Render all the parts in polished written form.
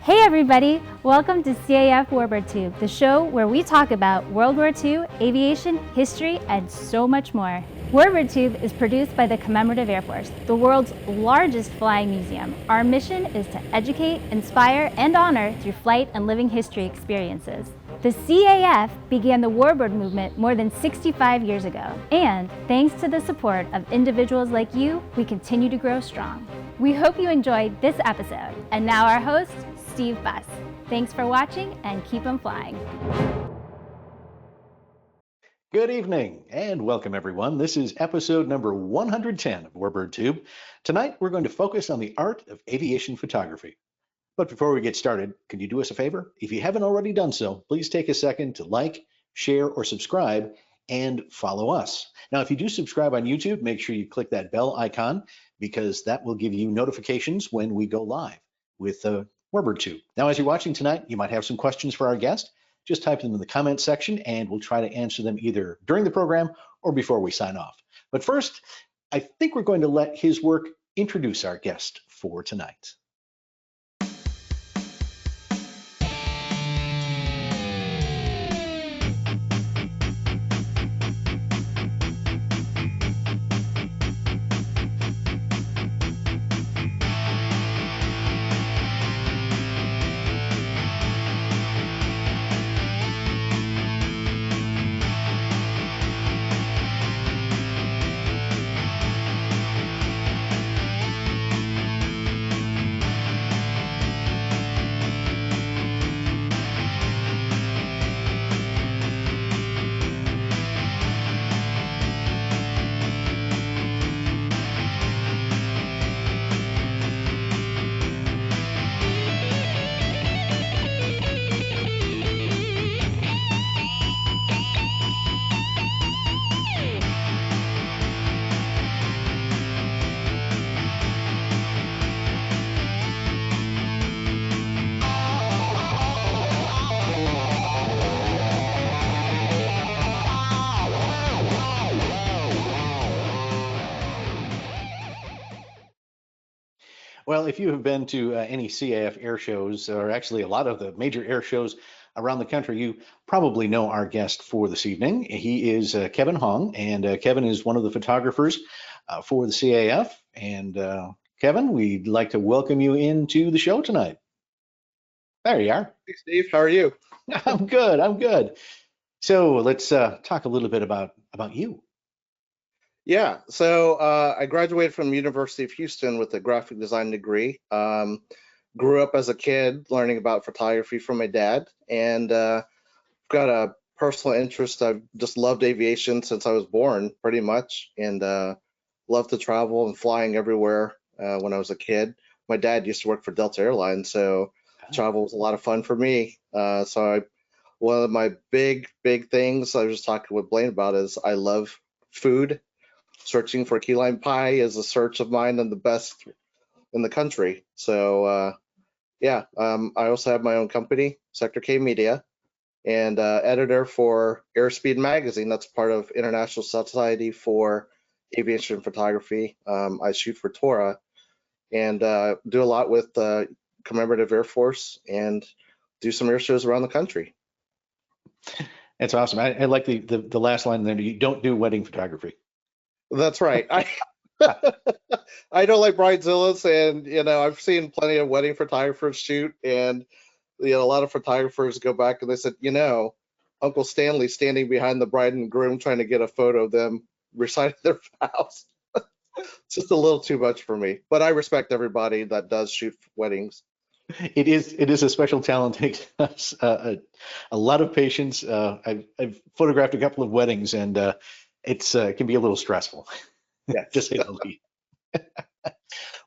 Hey everybody, welcome to CAF Warbird Tube, the show where we talk about World War II, aviation, history, and so much more. Warbird Tube is produced by the Commemorative Air Force, the world's largest flying museum. Our mission is to educate, inspire, and honor through flight and living history experiences. The CAF began the Warbird movement more than 65 years ago, and thanks to the support of individuals like you, we continue to grow strong. We hope you enjoyed this episode, and now our host, Steve Buss. Thanks for watching and keep 'em flying. Good evening and welcome everyone. This is episode number 110 of Warbird Tube. Tonight we're going to focus on the art of aviation photography. But before we get started, can you do us a favor? If you haven't already done so, please take a second to like, share, or subscribe and follow us. Now, if you do subscribe on YouTube, make sure you click that bell icon because that will give you notifications when we go live with Warbird Tube. Now, as you're watching tonight, you might have some questions for our guest. Just type them in the comment section and we'll try to answer them either during the program or before we sign off. But first, I think we're going to let his work introduce our guest for tonight. Well, if you have been to any CAF air shows, or actually a lot of the major air shows around the country, you probably know our guest for this evening. He is Kevin Hong, and Kevin is one of the photographers for the CAF. And Kevin, we'd like to welcome you into the show tonight. There you are. Hey, Steve, how are you? I'm good. I'm good. So let's talk a little bit about you. Yeah, so I graduated from University of Houston with a graphic design degree. Grew up as a kid learning about photography from my dad, and got a personal interest. I've just loved aviation since I was born, pretty much, and loved to travel and flying everywhere when I was a kid. My dad used to work for Delta Airlines, so travel was a lot of fun for me. One of my big things I was just talking with Blaine about is I love food. Searching for key lime pie is a search of mine and the best in the country. So I also have my own company, Sector K Media, and editor for Airspeed Magazine. That's part of International Society for Aviation Photography. I shoot for Tora and do a lot with the Commemorative Air Force and do some air shows around the country. That's awesome. I like the last line there. You don't do wedding photography. That's right. I don't like bridezillas, and I've seen plenty of wedding photographers shoot, and a lot of photographers go back and they said, Uncle Stanley standing behind the bride and groom trying to get a photo of them reciting their vows. It's just a little too much for me, but I respect everybody that does shoot weddings. It is a special talent. It takes a lot of patience. I've photographed a couple of weddings, and it can be a little stressful. Yeah, to say the least.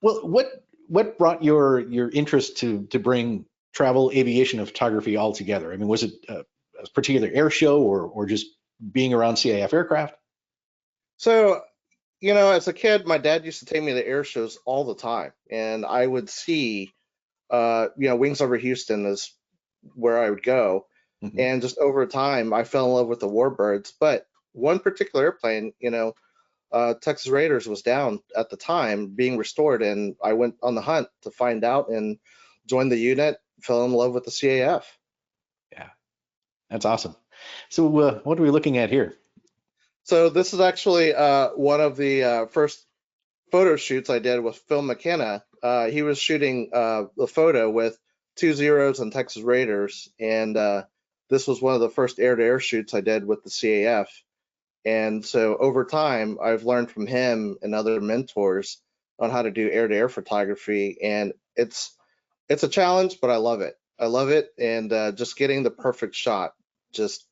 Well, what brought your interest to bring travel, aviation, and photography all together? I mean, was it a particular air show or just being around CAF aircraft? So, as a kid, my dad used to take me to air shows all the time, and I would see, Wings Over Houston is where I would go. Mm-hmm. And just over time, I fell in love with the Warbirds. But one particular airplane, Texas Raiders was down at the time being restored, and I went on the hunt to find out and joined the unit, fell in love with the CAF. Yeah, that's awesome. So what are we looking at here? So this is actually one of the first photo shoots I did with Phil McKenna. He was shooting the photo with 2 Zeros and Texas Raiders, and this was one of the first air-to-air shoots I did with the CAF. And so over time, I've learned from him and other mentors on how to do air-to-air photography, and it's a challenge, but I love it. I love it, and just getting the perfect shot just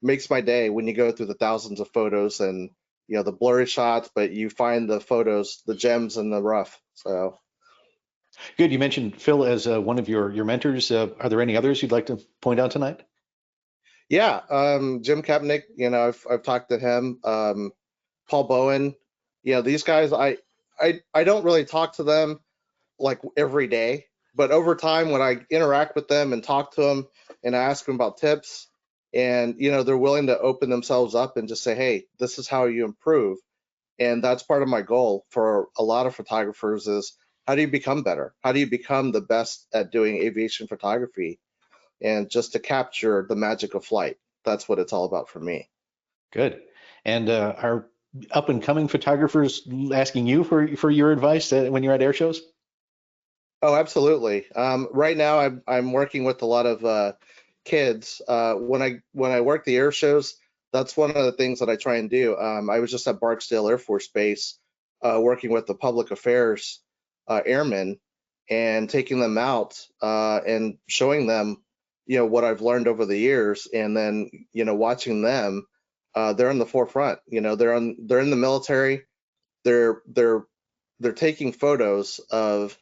makes my day when you go through the thousands of photos and the blurry shots, but you find the photos, the gems in the rough. So Good. You mentioned Phil as one of your mentors. Are there any others you'd like to point out tonight? yeah, Jim Kapnick, I've talked to him. Paul Bowen, these guys, I don't really talk to them like every day, but over time when I interact with them and talk to them and I ask them about tips, and they're willing to open themselves up and just say, hey, this is how you improve. And that's part of my goal for a lot of photographers is how do you become better? How do you become the best at doing aviation photography? And just to capture the magic of flight. That's what it's all about for me. Good. And are up and coming photographers asking you for your advice when you're at air shows? Oh, absolutely. Right now, I'm working with a lot of kids. When I work the air shows, that's one of the things that I try and do. I was just at Barksdale Air Force Base, working with the public affairs airmen and taking them out and showing them, what I've learned over the years, and then watching them. They're in the forefront. They're in the military. They're taking photos of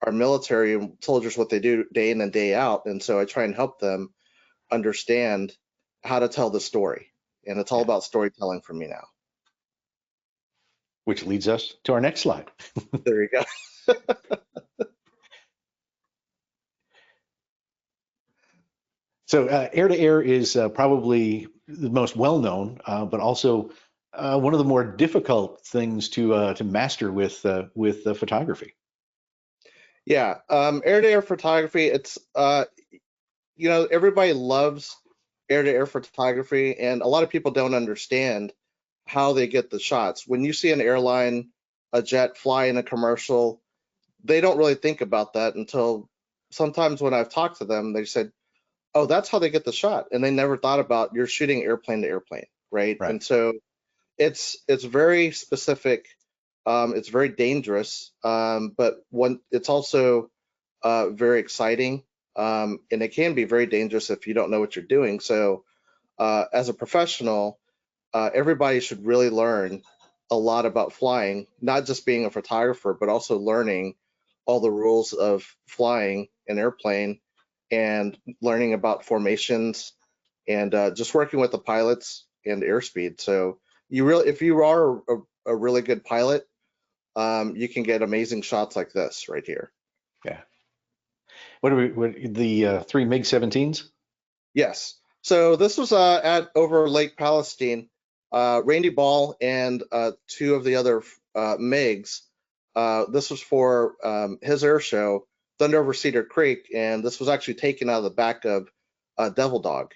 our military and soldiers, what they do day in and day out. And so I try and help them understand how to tell the story. And it's all about storytelling for me now. Which leads us to our next slide. There you go. So air-to-air is probably the most well-known, but also one of the more difficult things to master with photography. Yeah, air-to-air photography. It's everybody loves air-to-air photography, and a lot of people don't understand how they get the shots. When you see an airline, a jet fly in a commercial, they don't really think about that until sometimes when I've talked to them, they said, oh, that's how they get the shot. And they never thought about you're shooting airplane to airplane, right? Right. And so it's very specific. It's very dangerous, but it's also very exciting. And it can be very dangerous if you don't know what you're doing. So as a professional, everybody should really learn a lot about flying, not just being a photographer, but also learning all the rules of flying an airplane and learning about formations and just working with the pilots and airspeed. So if you are a really good pilot, you can get amazing shots like this right here. Yeah. What the 3 MiG-17s? Yes. So this was at over Lake Palestine. Randy Ball and 2 of the other MiGs. This was for his air show, Thunder over Cedar Creek, and this was actually taken out of the back of Devil Dog,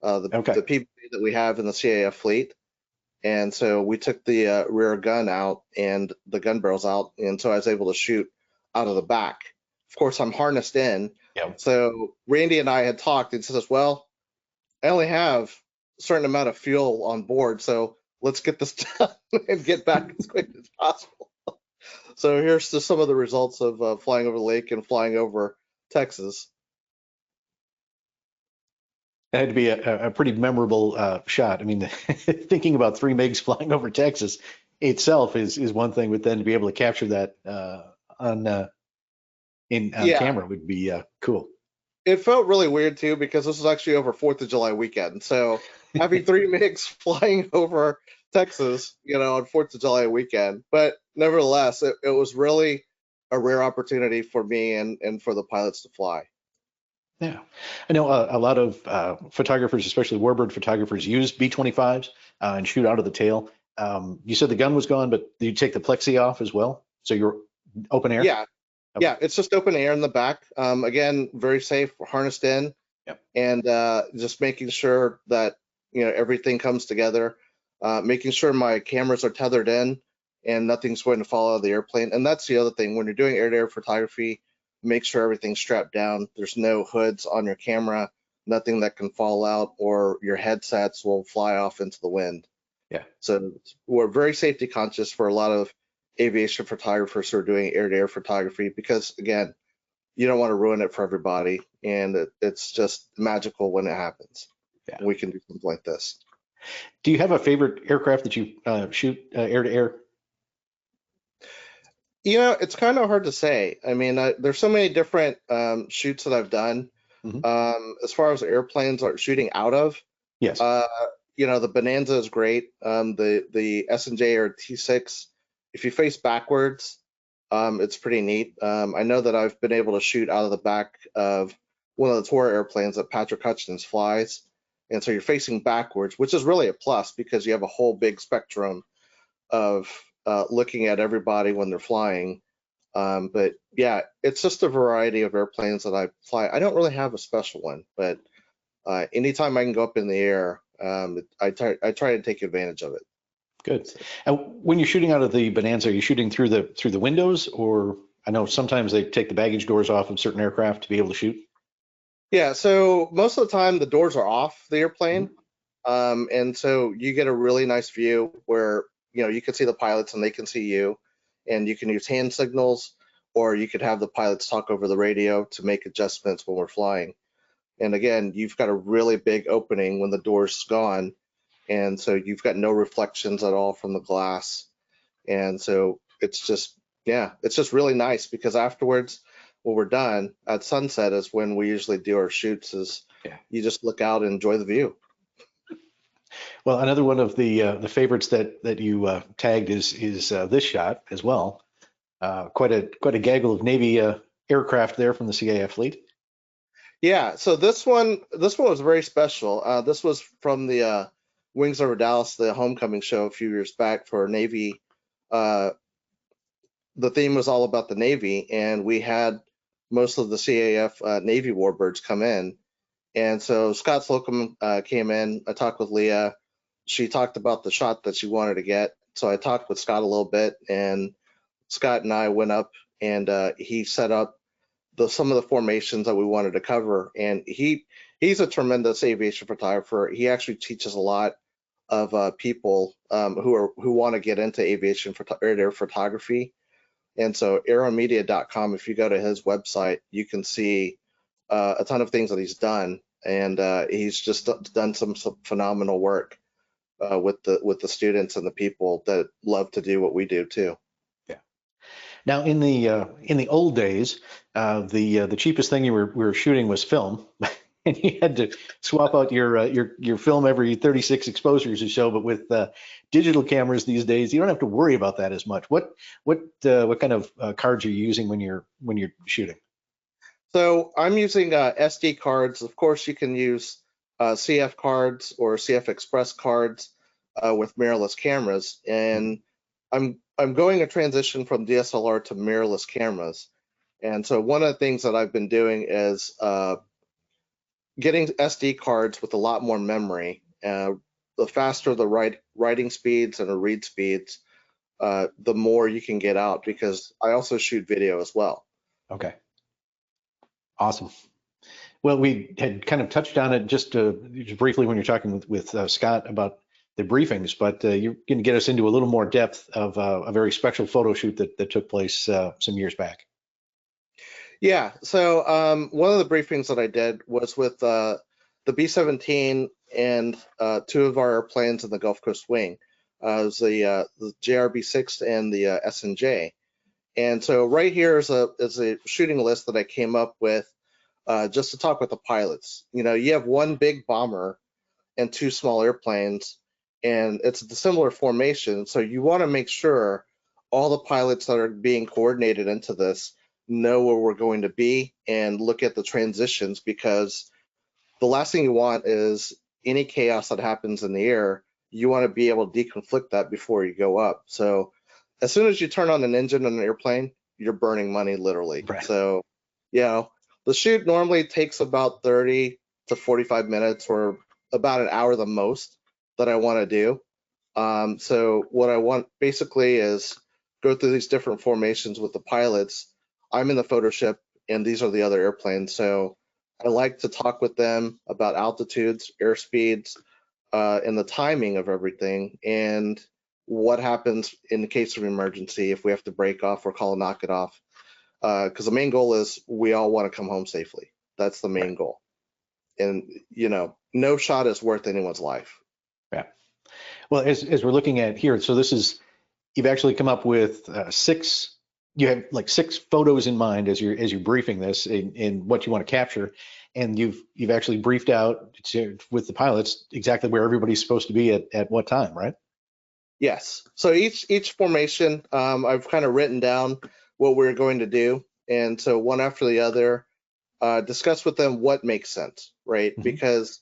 the PBA that we have in the CAF fleet. And so we took the rear gun out and the gun barrels out, and so I was able to shoot out of the back. Of course, I'm harnessed in. Yep. So Randy and I had talked, and says, well, I only have a certain amount of fuel on board, so let's get this done and get back as quick as possible. So here's just some of the results of flying over the lake and flying over Texas. That had to be a pretty memorable shot. I mean, thinking about 3 MiGs flying over Texas itself is one thing, but then to be able to capture that on camera would be cool. It felt really weird too, because this was actually over 4th of July weekend. So having 3 MiGs flying over Texas, on 4th of July weekend, but nevertheless, it was really a rare opportunity for me and for the pilots to fly. Yeah, I know a lot of photographers, especially Warbird photographers, use B-25s and shoot out of the tail. You said the gun was gone, but you take the plexi off as well, so you're open air? Yeah, Okay. Yeah, it's just open air in the back. Again, very safe, harnessed in, Yep. and just making sure that everything comes together. Making sure my cameras are tethered in and nothing's going to fall out of the airplane. And that's the other thing, when you're doing air-to-air photography, make sure everything's strapped down. There's no hoods on your camera, nothing that can fall out, or your headsets will fly off into the wind. Yeah. So we're very safety conscious for a lot of aviation photographers who are doing air-to-air photography, because again, you don't want to ruin it for everybody, and it's just magical when it happens. Yeah. We can do something like this. Do you have a favorite aircraft that you shoot air to air? It's kind of hard to say. I mean, there's so many different shoots that I've done. As far as airplanes are shooting out of, Yes. the Bonanza is great. The S&J or T6, if you face backwards, it's pretty neat. I know that I've been able to shoot out of the back of one of the tour airplanes that Patrick Hutchins flies. And so you're facing backwards, which is really a plus because you have a whole big spectrum of looking at everybody when they're flying. But yeah, it's just a variety of airplanes that I fly. I don't really have a special one, but anytime I can go up in the air, I try to take advantage of it. Good. And when you're shooting out of the Bonanza, are you shooting through the windows, or I know sometimes they take the baggage doors off of certain aircraft to be able to shoot? Yeah, so most of the time the doors are off the airplane, and so you get a really nice view where you can see the pilots and they can see you, and you can use hand signals, or you could have the pilots talk over the radio to make adjustments when we're flying. And again, you've got a really big opening when the door's gone, and so you've got no reflections at all from the glass. And so it's just really nice, because afterwards, when we're done at sunset is when we usually do our shoots. You just look out and enjoy the view. Well, another one of the favorites that you tagged is this shot as well. Quite a gaggle of Navy aircraft there from the CAF fleet. Yeah, so this one was very special. This was from the Wings Over Dallas, the homecoming show a few years back for Navy. The theme was all about the Navy, and we had most of the CAF Navy Warbirds come in. And so Scott Slocum came in. I talked with Leah. She talked about the shot that she wanted to get. So I talked with Scott a little bit, and Scott and I went up, and he set up some of the formations that we wanted to cover. And he's a tremendous aviation photographer. He actually teaches a lot of people who want to get into aviation air photography. And so aeromedia.com, if you go to his website, you can see a ton of things that he's done. And he's just done some phenomenal work with the students and the people that love to do what we do too. Yeah. Now, in the old days, the cheapest thing we were shooting was film, and you had to swap out your film every 36 exposures or so. But with digital cameras these days, you don't have to worry about that as much. What kind of cards are you using when you're shooting? So I'm using SD cards. Of course, you can use CF cards or CF Express cards with mirrorless cameras, and I'm going a transition from DSLR to mirrorless cameras. And so one of the things that I've been doing is getting SD cards with a lot more memory. The faster the writing speeds and the read speeds, the more you can get out, because I also shoot video as well. Okay. Awesome. Well, we had kind of touched on it just briefly when you're talking with Scott about the briefings, but you're going to get us into a little more depth of a very special photo shoot that took place some years back. Yeah, so one of the briefings that I did was with the B-17 and two of our airplanes in the Gulf Coast Wing. It was the JRB-6 and the S&J. And so right here is a shooting list that I came up with just to talk with the pilots. You have one big bomber and two small airplanes, and it's a similar formation. So you want to make sure all the pilots that are being coordinated into this know where we're going to be and look at the transitions, because the last thing you want is any chaos that happens in the air. You want to be able to deconflict that before you go up. So as soon as you turn on an engine on an airplane, you're burning money literally. Right. So, the shoot normally takes about 30 to 45 minutes, or about an hour the most that I want to do. So what I want basically is go through these different formations with the pilots. I'm in the photo ship, and these are the other airplanes. So I like to talk with them about altitudes, airspeeds, and the timing of everything, and what happens in the case of emergency if we have to break off or call a knock it off. Because the main goal is we all want to come home safely. That's the main Right. goal. And, no shot is worth anyone's life. Yeah. Well, as we're looking at here, so you've actually come up with six. You have like six photos in mind as you're briefing this in what you want to capture, and you've actually briefed out with the pilots exactly where everybody's supposed to be at what time, right? Yes. So each formation, I've kind of written down what we're going to do, and so one after the other, discuss with them what makes sense, right? Mhm. Because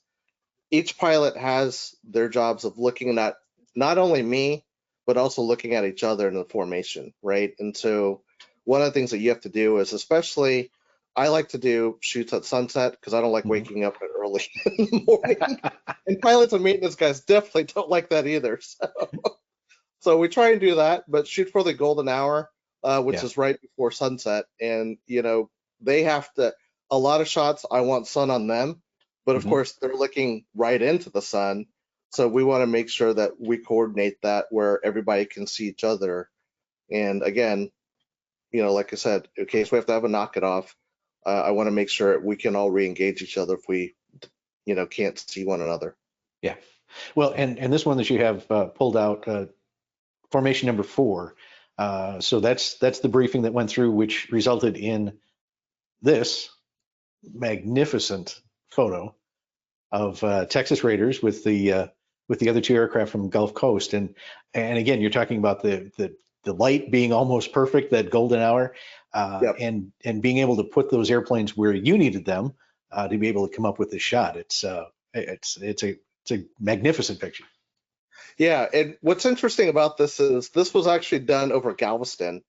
each pilot has their jobs of looking at not only me, but also looking at each other in the formation, right? And so one of the things that you have to do is, especially, I like to do shoots at sunset because I don't like Mhm. waking up early in the morning. And pilots and maintenance guys definitely don't like that either. So we try and do that, but shoot for the golden hour, which Yeah. is right before sunset. And, they have to, a lot of shots, I want sun on them, but of Mhm. course they're looking right into the sun. So we want to make sure that we coordinate that where everybody can see each other. And again, like I said, in case we have to have a knock it off, I want to make sure we can all re-engage each other if we, can't see one another. Yeah. Well, and this one that you have pulled out, formation number 4. So that's the briefing that went through, which resulted in this magnificent photo of Texas Raiders with the other two aircraft from Gulf Coast, and again, you're talking about the light being almost perfect, that golden hour, Yep. and being able to put those airplanes where you needed them to be able to come up with this shot. It's a magnificent picture. Yeah, and what's interesting about this is this was actually done over Galveston.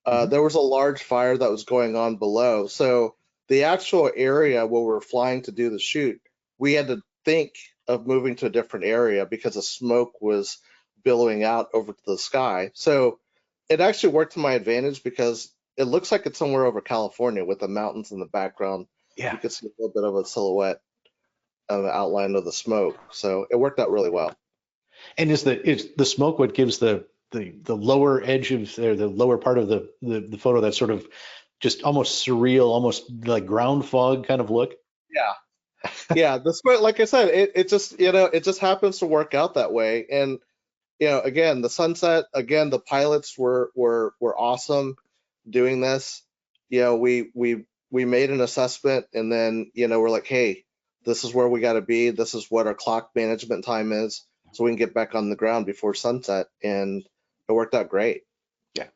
Mhm. There was a large fire that was going on below. So the actual area where we're flying to do the shoot, we had to think of moving to a different area because the smoke was billowing out over to the sky. So it actually worked to my advantage because it looks like it's somewhere over California with the mountains in the background. Yeah. You can see a little bit of a silhouette of the outline of the smoke. So it worked out really well. And is the smoke what gives the lower edge of the lower part of the photo that sort of just almost surreal, almost like ground fog kind of look? Yeah. Yeah, the smoke, like I said, it just, it just happens to work out that way. And, again, the sunset, again, the pilots were awesome doing this. We made an assessment, and then, we're like, hey, this is where we got to be. This is what our clock management time is, so we can get back on the ground before sunset. And it worked out great. Yeah.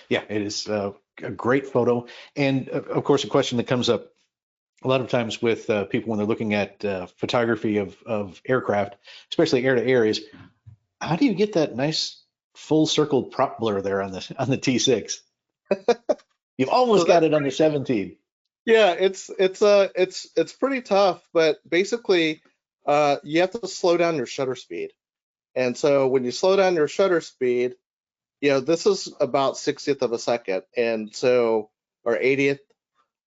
Yeah, it is a great photo. And of course, a question that comes up a lot of times with people when they're looking at photography of aircraft, especially air to air, is how do you get that nice full circle prop blur there on the T6? You've So almost got that's it on the 17. Yeah, it's pretty tough, but basically, you have to slow down your shutter speed. And so when you slow down your shutter speed, this is about 60th of a second, and so, or 80th.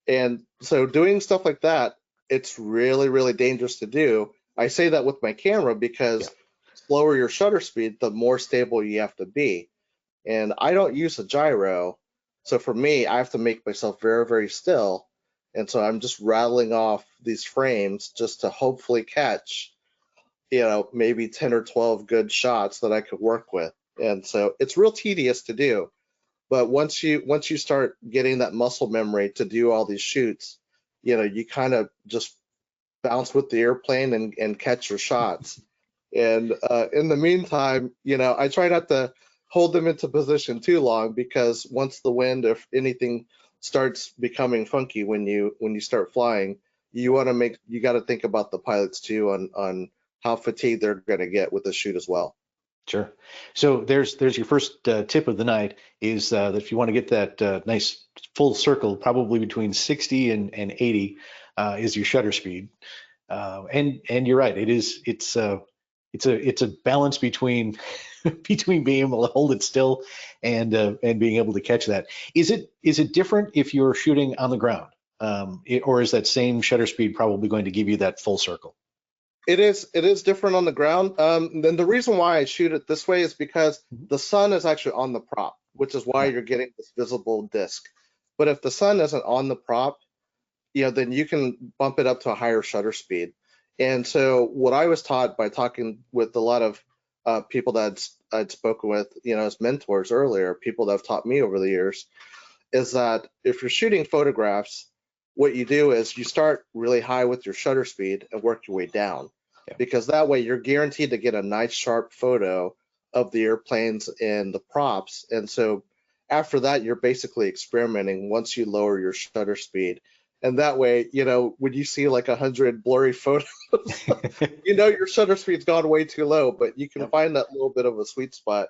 And so doing stuff like that, it's really, really dangerous to do. I say that with my camera Yeah. because slower your shutter speed, the more stable you have to be. And I don't use a gyro. So for me, I have to make myself very, very still. And so I'm just rattling off these frames just to hopefully catch, maybe 10 or 12 good shots that I could work with. And so it's real tedious to do. But once you start getting that muscle memory to do all these shoots, you kind of just bounce with the airplane and catch your shots. And in the meantime, I try not to hold them into position too long because once the wind, if anything, starts becoming funky when you start flying, you got to think about the pilots too on how fatigued they're going to get with the shoot as well. Sure. So there's your first tip of the night is that if you want to get that nice full circle, probably between 60 and 80 is your shutter speed. And you're right. It's a balance between between being able to hold it still and being able to catch that. Is it different if you're shooting on the ground, or is that same shutter speed probably going to give you that full circle? It is different on the ground. Then the reason why I shoot it this way is because Mhm. the sun is actually on the prop, which is why Yeah. you're getting this visible disc. But if the sun isn't on the prop, then you can bump it up to a higher shutter speed. And so what I was taught by talking with a lot of people that I'd spoken with, as mentors earlier, people that have taught me over the years, is that if you're shooting photographs, what you do is you start really high with your shutter speed and work your way down, Yeah. because that way you're guaranteed to get a nice sharp photo of the airplanes and the props. And so after that, you're basically experimenting once you lower your shutter speed. And that way, when you see like 100 blurry photos, your shutter speed's gone way too low, but you can Yep. find that little bit of a sweet spot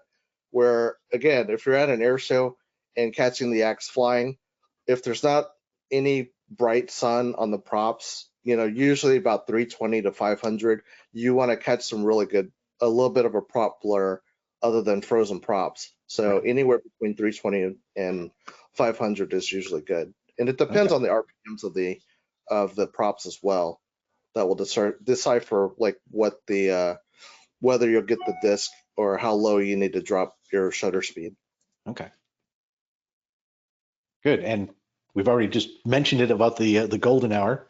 where, again, if you're at an air show and catching the axe flying, if there's not any bright sun on the props, usually about 320 to 500, you want to catch some really good, a little bit of a prop blur other than frozen props. So Right. anywhere between 320 and 500 is usually good. And it depends Okay. on the RPMs of the props as well. That will decipher like what the whether you'll get the disc or how low you need to drop your shutter speed. Okay. Good. And we've already just mentioned it about the golden hour.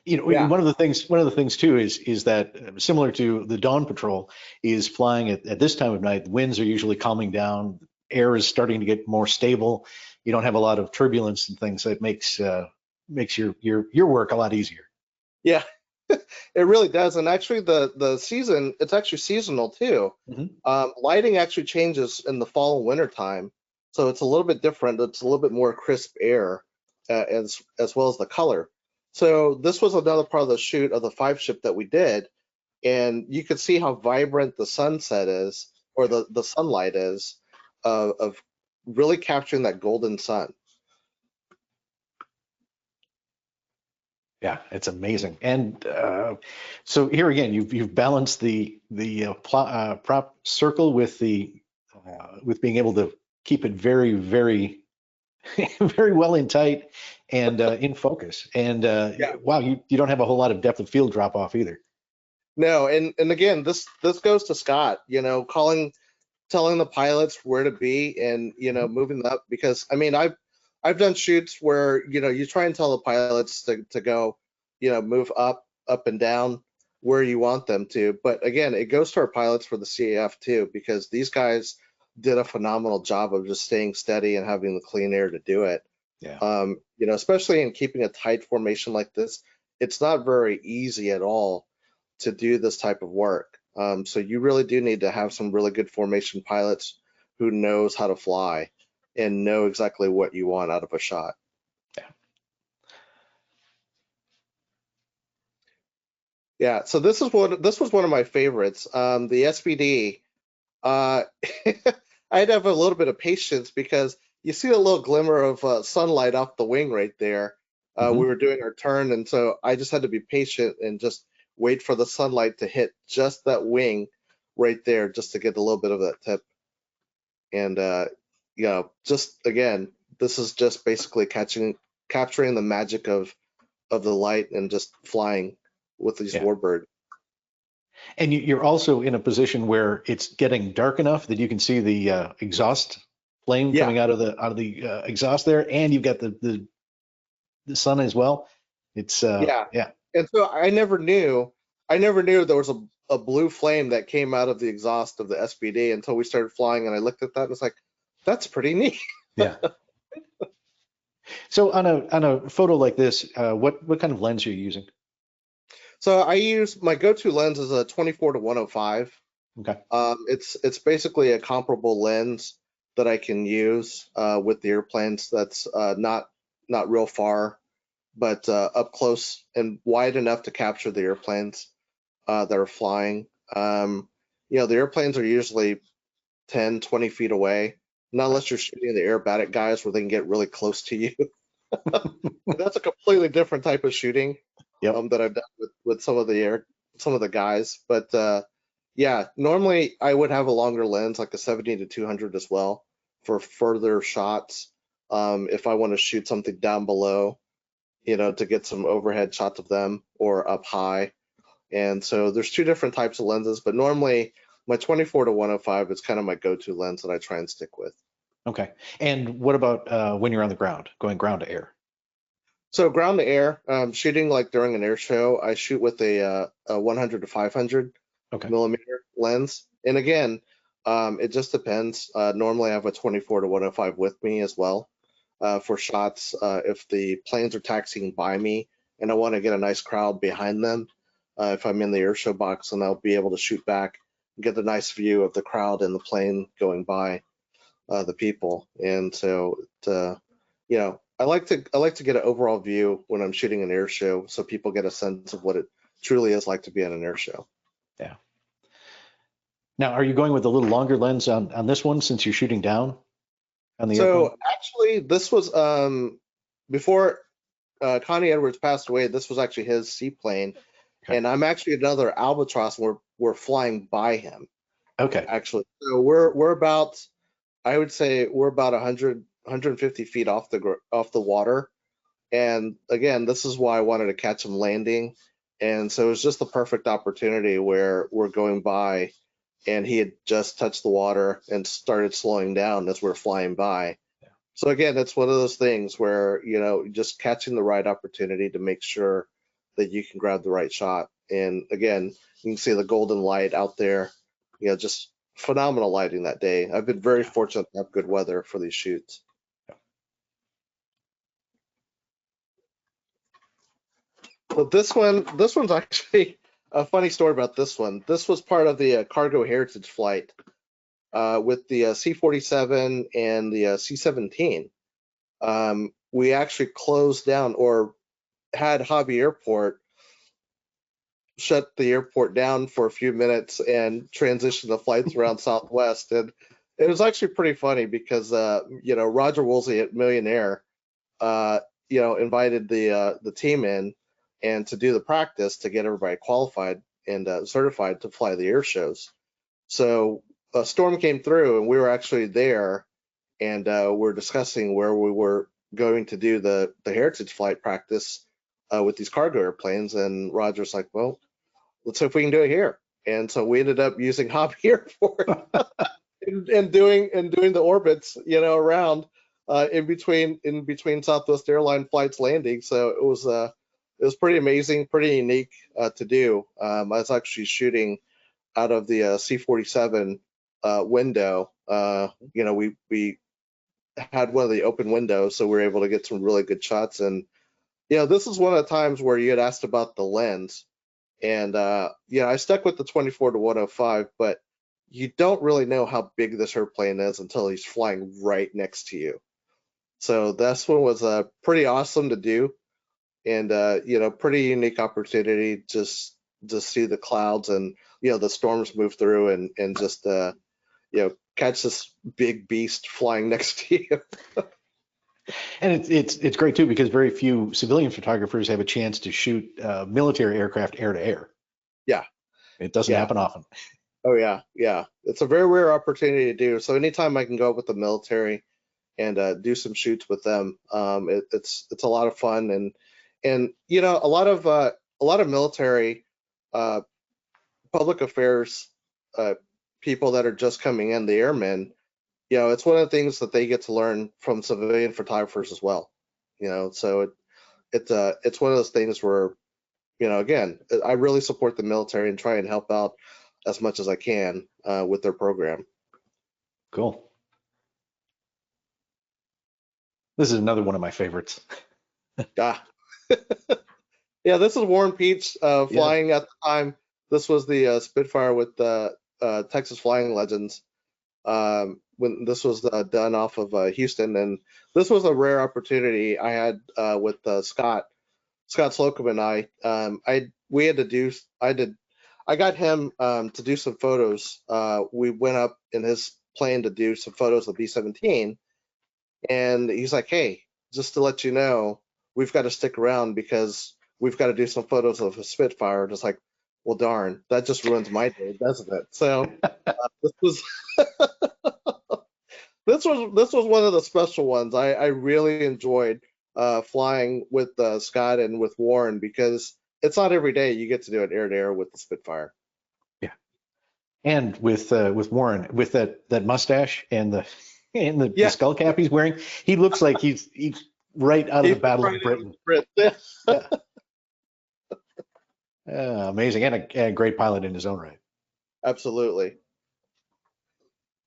Yeah. One of the things too is that similar to the dawn patrol is flying at this time of night. The winds are usually calming down. Air is starting to get more stable. You don't have a lot of turbulence and things. So it makes your work a lot easier. Yeah, it really does. And actually, the season, it's actually seasonal too. Hmm. Lighting actually changes in the fall and winter time, so it's a little bit different. It's a little bit more crisp air, as well as the color. So this was another part of the shoot of the five ship that we did, and you could see how vibrant the sunset is, or the sunlight is, of really capturing that golden sun. Yeah, it's amazing. And so here again, you've balanced the prop circle with being able to keep it very, very, very well in tight and in focus. And wow, you don't have a whole lot of depth of field drop off either. No, and again, this goes to Scott, telling the pilots where to be and, Mhm. moving up, because I mean, I've done shoots where, you try and tell the pilots to go, move up and down where you want them to. But again, it goes to our pilots for the CAF too, because these guys did a phenomenal job of just staying steady and having the clean air to do it. Yeah. Especially in keeping a tight formation like this, it's not very easy at all to do this type of work. So you really do need to have some really good formation pilots who knows how to fly and know exactly what you want out of a shot. Yeah. Yeah, so this was one of my favorites. The SBD. Uh, I'd have a little bit of patience because you see a little glimmer of sunlight off the wing right there. We Hmm. were doing our turn, and so I just had to be patient and just wait for the sunlight to hit just that wing right there, just to get a little bit of that tip. And just again, this is just basically capturing the magic of the light and just flying with these Yeah. warbird. And you're also in a position where it's getting dark enough that you can see the exhaust flame Yeah, coming out of the exhaust there, and you've got the sun as well. It's yeah. yeah. And so I never knew there was a blue flame that came out of the exhaust of the SBD until we started flying, and I looked at that and was like, that's pretty neat. Yeah. So on a photo like this, what kind of lens are you using? So I use my go-to lens is a 24 to 105. Okay. It's basically a comparable lens that I can use with the airplanes. That's not real far, but up close and wide enough to capture the airplanes that are flying. the airplanes are usually 10, 20 feet away, not unless you're shooting the aerobatic guys where they can get really close to you. That's a completely different type of shooting Yep. that I've done with some of the guys. But yeah, normally I would have a longer lens, like a 70 to 200 as well, for further shots. If I want to shoot something down below, to get some overhead shots of them or up high. And so there's two different types of lenses, but normally my 24 to 105 is kind of my go-to lens that I try and stick with. Okay. And what about when you're on the ground, going ground to air? So ground to air, shooting like during an air show, I shoot with a 100 to 500 Okay. millimeter lens. And again, it just depends. Normally I have a 24 to 105 with me as well for shots. If the planes are taxiing by me and I want to get a nice crowd behind them, if I'm in the air show box, and I'll be able to shoot back and get a nice view of the crowd and the plane going by the people. And so, I like to get an overall view when I'm shooting an air show, so people get a sense of what it truly is like to be at an air show. Yeah. Now, are you going with a little longer lens on this one since you're shooting down on the airplane? So actually, this was before Connie Edwards passed away. This was actually his seaplane, Okay. and I'm actually another Albatross. And we're flying by him. Okay. Actually, so we're about, I would say we're about 100, 150 feet off the water. And again, this is why I wanted to catch him landing. And so it was just the perfect opportunity where we're going by and he had just touched the water and started slowing down as we're flying by. Yeah. So again, it's one of those things where, just catching the right opportunity to make sure that you can grab the right shot. And again, you can see the golden light out there, just phenomenal lighting that day. I've been very fortunate to have good weather for these shoots. So this one's actually a funny story about this one. This was part of the cargo heritage flight with the C-47 and the C-17. We actually closed down, or had Hobby Airport shut the airport down for a few minutes and transition the flights around Southwest. And it was actually pretty funny because Roger Woolsey at Millionaire invited the team in and to do the practice to get everybody qualified and certified to fly the air shows. So a storm came through and we were actually there, and we're discussing where we were going to do the heritage flight practice with these cargo airplanes. And Roger's like, well, let's see if we can do it here. And so we ended up using Hobby Airport and doing the orbits, around in between Southwest Airline flights landing. So it was pretty amazing, pretty unique to do. I was actually shooting out of the C-47 window. We had one of the open windows, so we were able to get some really good shots. And this is one of the times where you had asked about the lens, and I stuck with the 24 to 105, but you don't really know how big this airplane is until he's flying right next to you. So this one was pretty awesome to do, and pretty unique opportunity just to see the clouds and the storms move through and just catch this big beast flying next to you. And it's great too because very few civilian photographers have a chance to shoot military aircraft air to air. Yeah, it doesn't happen often. Oh yeah, it's a very rare opportunity to do. So anytime I can go with the military and do some shoots with them, it's a lot of fun. And a lot of military public affairs people that are just coming in, the airmen, it's one of the things that they get to learn from civilian photographers as well. So it's one of those things where, again, I really support the military and try and help out as much as I can with their program. Cool. This is another one of my favorites. Yeah, this is Warren Peach flying at the time. This was the Spitfire with the Texas Flying Legends when this was done off of Houston, and this was a rare opportunity I had with Scott Slocum and I I got him to do some photos. We went up in his plane to do some photos of B-17, and he's like, "Hey, just to let you know, we've got to stick around because we've got to do some photos of a Spitfire." Just like, well, darn, that just ruins my day, doesn't it? So this was this was one of the special ones. I really enjoyed flying with Scott and with Warren because it's not every day you get to do an air-to-air with the Spitfire. Yeah. And with Warren, with that mustache and the Yeah, skull cap he's wearing, he looks like he's right out of the he's Battle right of Britain. Yeah. Yeah. Amazing, and a great pilot in his own right. Absolutely.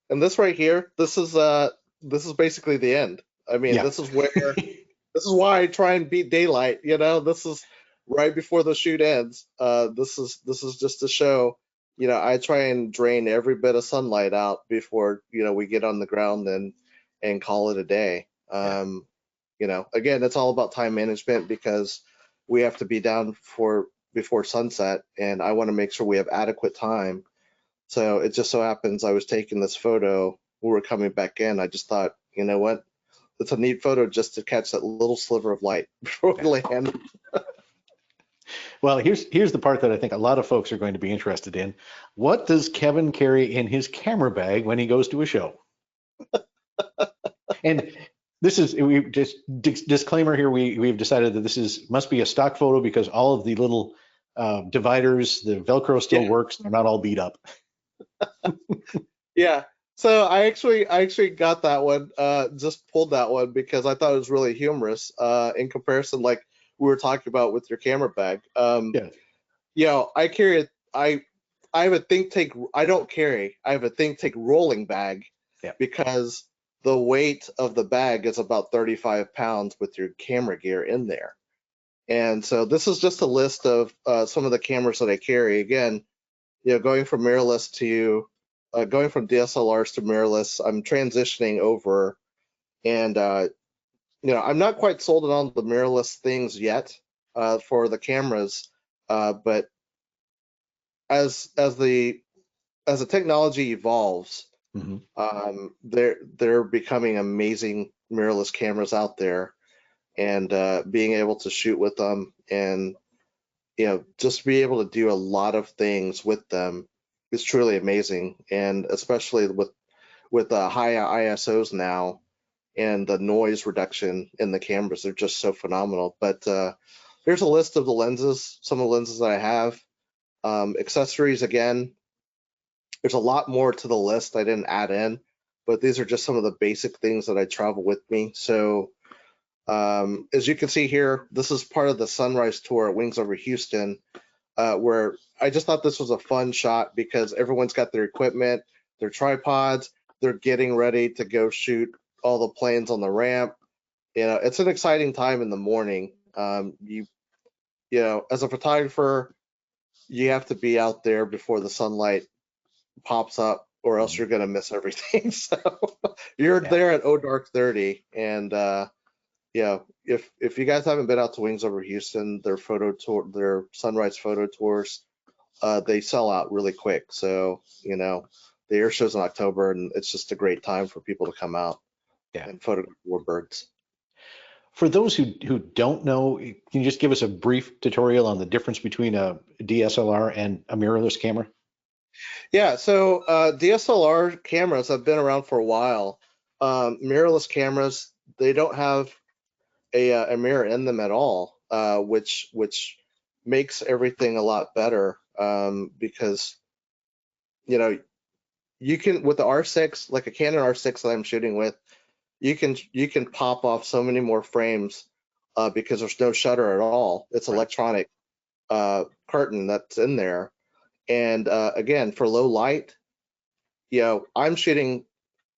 And this right here, this is basically the end. I mean, Yeah. this is why I try and beat daylight. This is right before the shoot ends. This is just to show. I try and drain every bit of sunlight out before we get on the ground and call it a day. Again, it's all about time management because we have to be down before sunset, and I want to make sure we have adequate time. So it just so happens I was taking this photo. We were coming back in. I just thought, you know what? It's a neat photo just to catch that little sliver of light before we land. Well, here's the part that I think a lot of folks are going to be interested in. What does Kevin carry in his camera bag when he goes to a show? And this is, we just disclaimer here, we've decided that this must be a stock photo because all of the little dividers, the Velcro still works. They're not all beat up. Yeah. So I actually got that one, just pulled that one because I thought it was really humorous in comparison, like we were talking about with your camera bag. Yeah. I carry it. I have a think tank. I don't carry. I have a think tank rolling bag because the weight of the bag is about 35 pounds with your camera gear in there. And so this is just a list of some of the cameras that I carry. Again, going from mirrorless to going from DSLRs to mirrorless, I'm transitioning over, and I'm not quite sold on the mirrorless things yet for the cameras, but as the technology evolves, they're becoming amazing mirrorless cameras out there, and being able to shoot with them and just be able to do a lot of things with them is truly amazing. And especially with high ISOs now and the noise reduction in the cameras, they're just so phenomenal. But here's a list of the lenses, some of the lenses that I have. Accessories, again, there's a lot more to the list I didn't add in, but these are just some of the basic things that I travel with me. So as you can see here, this is part of the sunrise tour at Wings Over Houston, where I just thought this was a fun shot because everyone's got their equipment, their tripods, they're getting ready to go shoot all the planes on the ramp. It's an exciting time in the morning. As a photographer, you have to be out there before the sunlight pops up, or else you're gonna miss everything. So you're there at dark 30, and if you guys haven't been out to Wings Over Houston, their sunrise photo tours, they sell out really quick. So the air show's in October, and it's just a great time for people to come out and photograph warbirds. For those who don't know, can you just give us a brief tutorial on the difference between a DSLR and a mirrorless camera? Yeah, so DSLR cameras have been around for a while. Mirrorless cameras, they don't have a mirror in them at all, which makes everything a lot better because you can, with the R6, like a Canon R6 that I'm shooting with, you can pop off so many more frames because there's no shutter at all. It's electronic curtain that's in there. And again, for low light, I'm shooting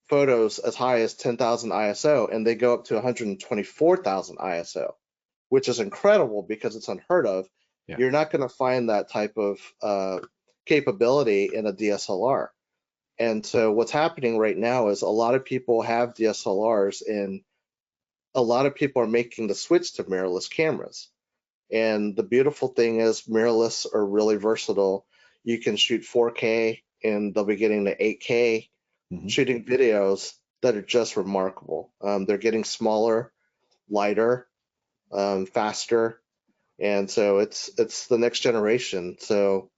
photos as high as 10,000 ISO, and they go up to 124,000 ISO, which is incredible because it's unheard of. You're not going to find that type of capability in a DSLR. And so what's happening right now is a lot of people have DSLRs, and a lot of people are making the switch to mirrorless cameras. And the beautiful thing is mirrorless are really versatile. you can shoot 4K, and they'll be getting to 8K, shooting videos that are just remarkable. They're getting smaller, lighter, faster, and so it's the next generation. So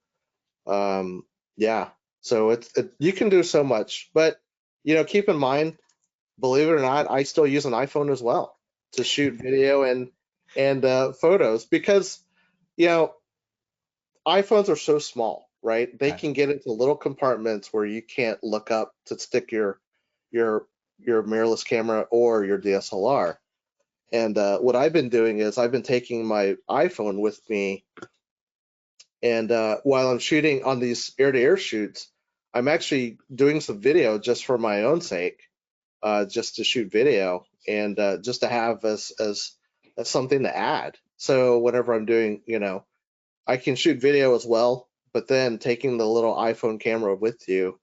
yeah, so you can do so much, but keep in mind, believe it or not, I still use an iPhone as well to shoot video and photos, because iPhones are so small, right? They can get into little compartments where you can't look up to stick your mirrorless camera or your DSLR. And what I've been doing is I've been taking my iPhone with me, and while I'm shooting on these air-to-air shoots, I'm actually doing some video just for my own sake, just to shoot video and just to have as something to add. So whenever I'm doing, I can shoot video as well, but then taking the little iPhone camera with you,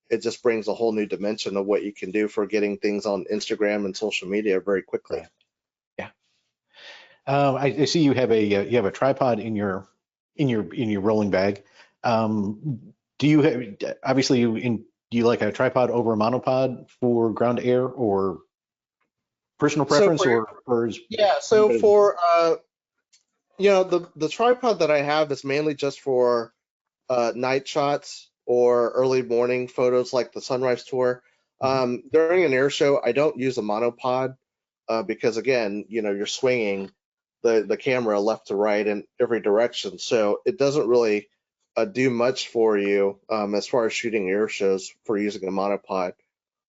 it just brings a whole new dimension of what you can do for getting things on Instagram and social media very quickly. Right. Yeah. I see you have a tripod in your rolling bag. Do you have, obviously do you like a tripod over a monopod for ground to air, or personal preference, or is so for the tripod that I have is mainly just for night shots or early morning photos like the sunrise tour. During an air show, I don't use a monopod because, again, you're swinging the camera left to right in every direction, so it doesn't really do much for you as far as shooting air shows for using a monopod,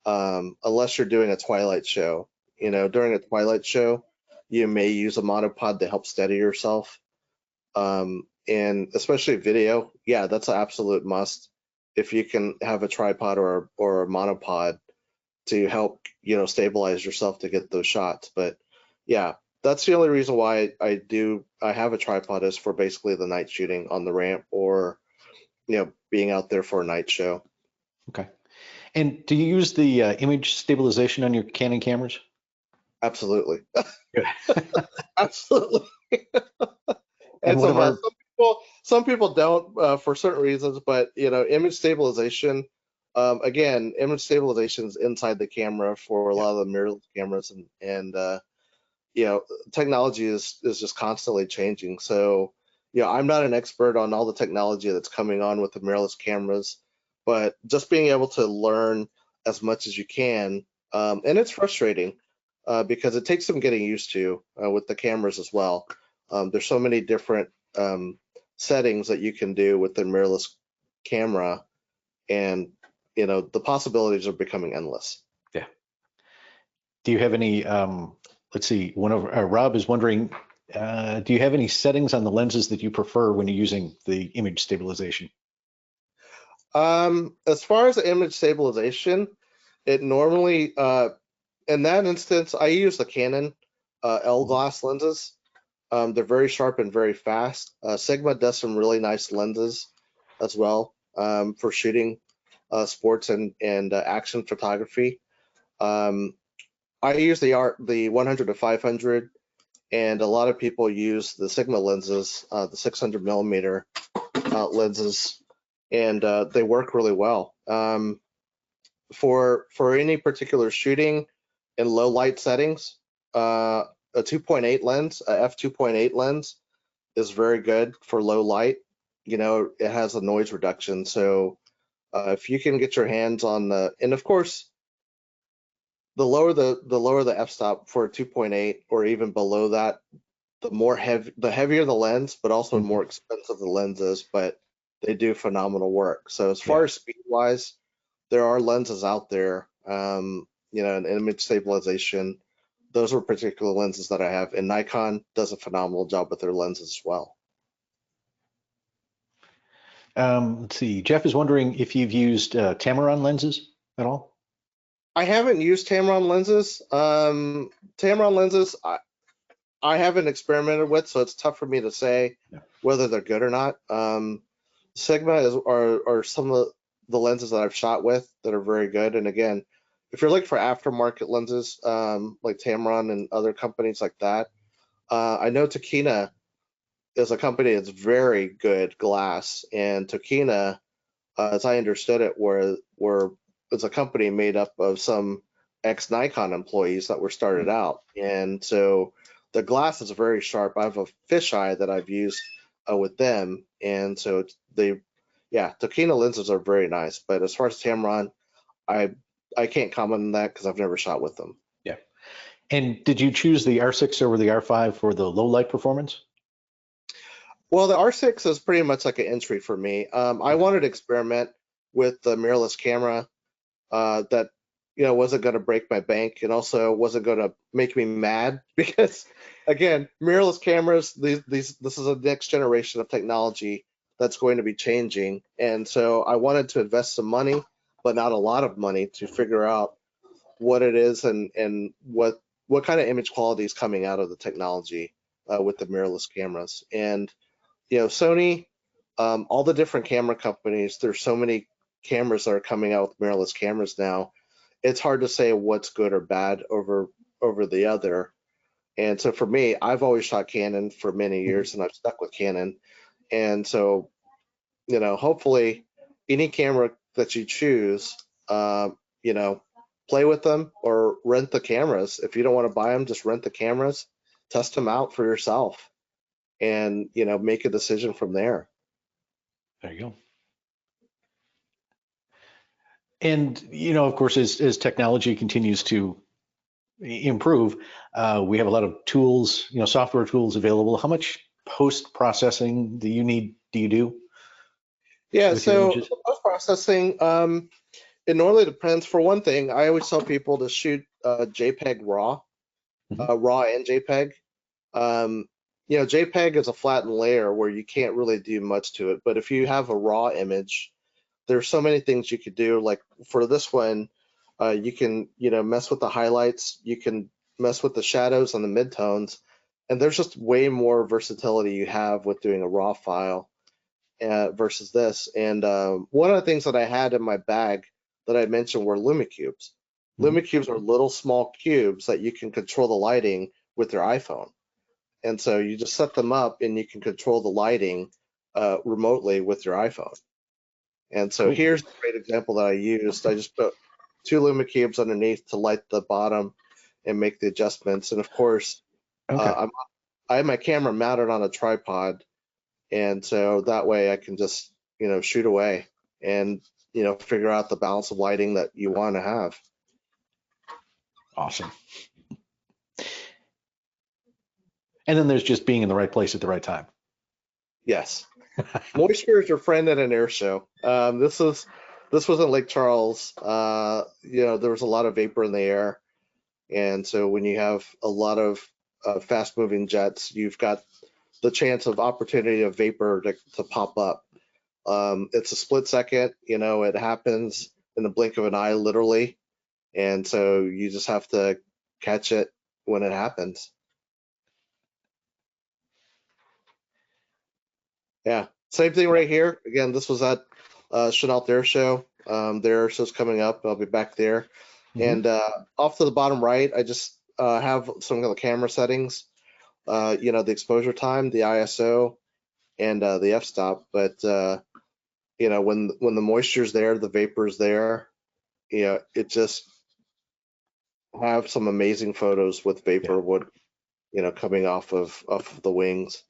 unless you're doing a twilight show. During a twilight show, you may use a monopod to help steady yourself. And especially video, yeah, that's an absolute must. If you can have a tripod or a monopod to help, stabilize yourself to get those shots. But yeah, that's the only reason why I have a tripod, is for basically the night shooting on the ramp, or, being out there for a night show. Okay. And do you use the image stabilization on your Canon cameras? Absolutely. Good. Absolutely. And some people don't for certain reasons, but image stabilization. Again, image stabilization is inside the camera for a lot of the mirrorless cameras, and technology is just constantly changing. So I'm not an expert on all the technology that's coming on with the mirrorless cameras, but just being able to learn as much as you can, and it's frustrating because it takes some getting used to with the cameras as well. There's so many different settings that you can do with the mirrorless camera, and the possibilities are becoming endless. Yeah. Do you have any? Let's see. One of Rob is wondering, do you have any settings on the lenses that you prefer when you're using the image stabilization? As far as the image stabilization, it normally, in that instance, I use the Canon L glass lenses. They're very sharp and very fast. Sigma does some really nice lenses as well for shooting sports and action photography. I use the 100 to 500, and a lot of people use the Sigma lenses, the 600 millimeter lenses, and they work really well. For any particular shooting in low light settings, a 2.8 lens, a f2.8 lens, is very good for low light. It has a noise reduction, so if you can get your hands on and of course, the lower the f-stop for a 2.8, or even below that, the heavier the lens, but also more expensive the lens is, but they do phenomenal work. So as far as speed wise, there are lenses out there, and image stabilization. Those are particular lenses that I have, and Nikon does a phenomenal job with their lenses as well. Let's see. Jeff is wondering if you've used Tamron lenses at all. I haven't used Tamron lenses. Tamron lenses, I haven't experimented with, so it's tough for me to say whether they're good or not. Sigma are some of the lenses that I've shot with that are very good. And again, if you're looking for aftermarket lenses, like Tamron and other companies like that, I know Takina is a company that's very good glass, and Tokina, as I understood it, was a company made up of some ex-Nikon employees that were started out, and so the glass is very sharp. I have a fisheye that I've used with them, and so Tokina lenses are very nice. But as far as Tamron, I can't comment on that because I've never shot with them. Yeah. And did you choose the R6 over the R5 for the low light performance? Well, the R6 is pretty much like an entry for me. I wanted to experiment with the mirrorless camera that wasn't going to break my bank and also wasn't going to make me mad because, again, mirrorless cameras. This is a next generation of technology that's going to be changing, and so I wanted to invest some money, but not a lot of money, to figure out what it is and what kind of image quality is coming out of the technology with the mirrorless cameras. And Sony, all the different camera companies, there's so many cameras that are coming out with mirrorless cameras now. It's hard to say what's good or bad over the other. And so for me, I've always shot Canon for many years, and I've stuck with Canon. And so, hopefully, any camera that you choose, play with them or rent the cameras. If you don't want to buy them, just rent the cameras, test them out for yourself, and make a decision from there. There you go. And, of course, as technology continues to improve, we have a lot of tools, software tools available. How much post-processing do you do? Yeah, with your so images? post-processing, it normally depends. For one thing, I always tell people to shoot JPEG raw, raw and JPEG. JPEG is a flattened layer where you can't really do much to it. But if you have a raw image, there's so many things you could do. Like for this one, you can mess with the highlights, you can mess with the shadows and the midtones, and there's just way more versatility you have with doing a raw file versus this. And one of the things that I had in my bag that I mentioned were LumiCubes. LumiCubes are little small cubes that you can control the lighting with your iPhone. And so you just set them up and you can control the lighting remotely with your iPhone. And so here's a great example that I used. I just put 2 LumiCubes underneath to light the bottom and make the adjustments. And of course, I have my camera mounted on a tripod, and so that way I can just shoot away and figure out the balance of lighting that you want to have. Awesome. And then there's just being in the right place at the right time. Yes. Moisture is your friend at an air show. This was in Lake Charles. There was a lot of vapor in the air, and so when you have a lot of fast-moving jets, you've got the chance of opportunity of vapor to pop up. It's a split second. It happens in the blink of an eye, literally, and so you just have to catch it when it happens. Yeah, same thing right here. Again, this was at Chenault Air Show. Their air show's coming up. I'll be back there. And off to the bottom right, I just have some of the camera settings. The exposure time, the ISO, and the f-stop. But when the moisture's there, the vapor's there, it just have some amazing photos with vapor wood, coming off of the wings,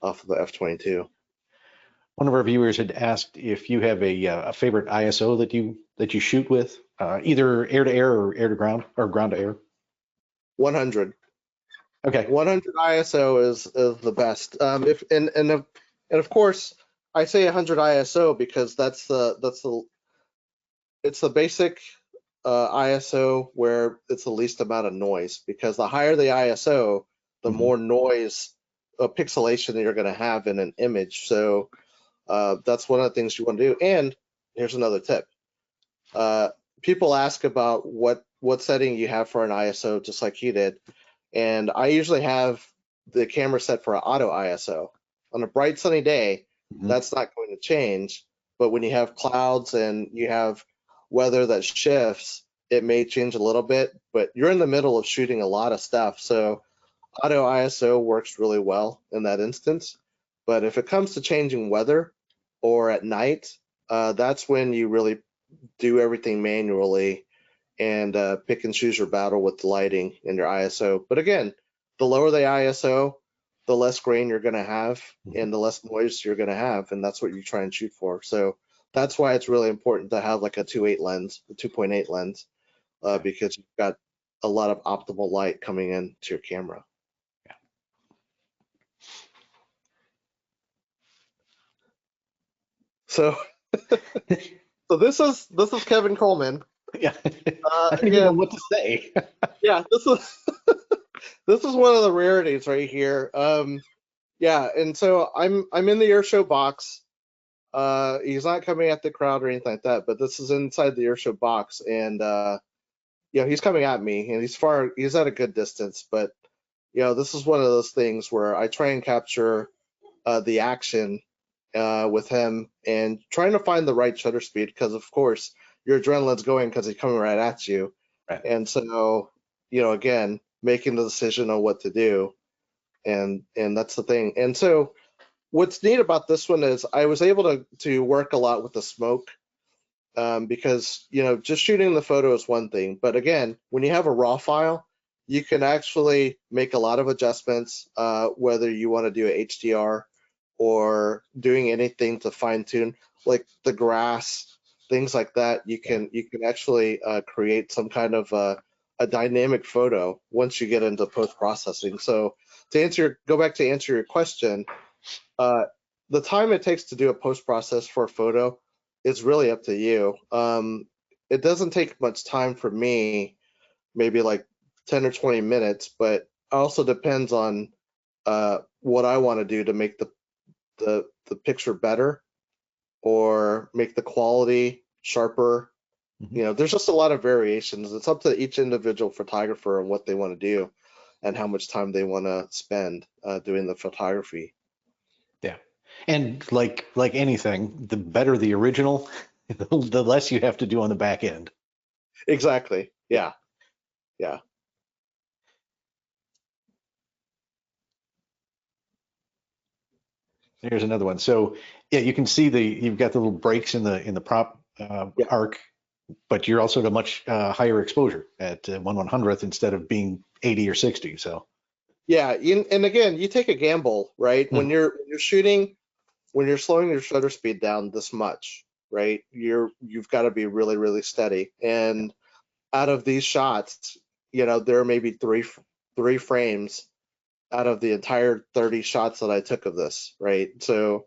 off of the F-22. One of our viewers had asked if you have a favorite ISO that you shoot with, either air to air or air to ground or ground to air. 100. Okay. 100 ISO is the best. And of course I say 100 ISO because it's the basic ISO where it's the least amount of noise, because the higher the ISO, the more noise pixelation that you're going to have in an image. So that's one of the things you want to do. And here's another tip. People ask about what setting you have for an ISO, just like you did. And I usually have the camera set for an auto ISO. On a bright sunny day, that's not going to change. But when you have clouds and you have weather that shifts, it may change a little bit. But you're in the middle of shooting a lot of stuff. So auto ISO works really well in that instance. But if it comes to changing weather or at night, that's when you really do everything manually and pick and choose your battle with the lighting and your ISO. But again, the lower the ISO, the less grain you're going to have and the less noise you're going to have, and that's what you try and shoot for. So that's why it's really important to have like a 2.8 lens, a 2.8 lens, because you've got a lot of optimal light coming into your camera. So, so this is Kevin Coleman. Yeah, I don't even know what to say. Yeah, this is this is one of the rarities right here. Yeah, and so I'm in the air show box. He's not coming at the crowd or anything like that, but this is inside the air show box, and you know, he's coming at me, and he's at a good distance, but you know, this is one of those things where I try and capture the action with him and trying to find the right shutter speed, because of course your adrenaline's going because he's coming right at you. Right. And so, you know, again, making the decision on what to do, and that's the thing. And so what's neat about this one is I was able to work a lot with the smoke, because, you know, just shooting the photo is one thing, but again, when you have a raw file, you can actually make a lot of adjustments, whether you want to do a HDR or doing anything to fine tune, like the grass, things like that. You can actually create some kind of a dynamic photo once you get into post processing. So to go back to answer your question, the time it takes to do a post process for a photo is really up to you. It doesn't take much time for me, maybe like 10 or 20 minutes, but also depends on what I want to do to make the picture better or make the quality sharper. You know, there's just a lot of variations. It's up to each individual photographer and what they want to do and how much time they want to spend doing the photography. Yeah, and like anything, the better the original, the less you have to do on the back end. Exactly. Yeah. Yeah. Here's another one. So yeah, you can see you've got the little breaks in the prop Yeah. arc, but you're also at a much higher exposure at 1/100th instead of being 80 or 60. So Yeah, and again, you take a gamble, right? When you're shooting, when you're slowing your shutter speed down this much, right? You've got to be really, really steady. And out of these shots, you know, there are maybe three frames out of the entire 30 shots that I took of this, right? So,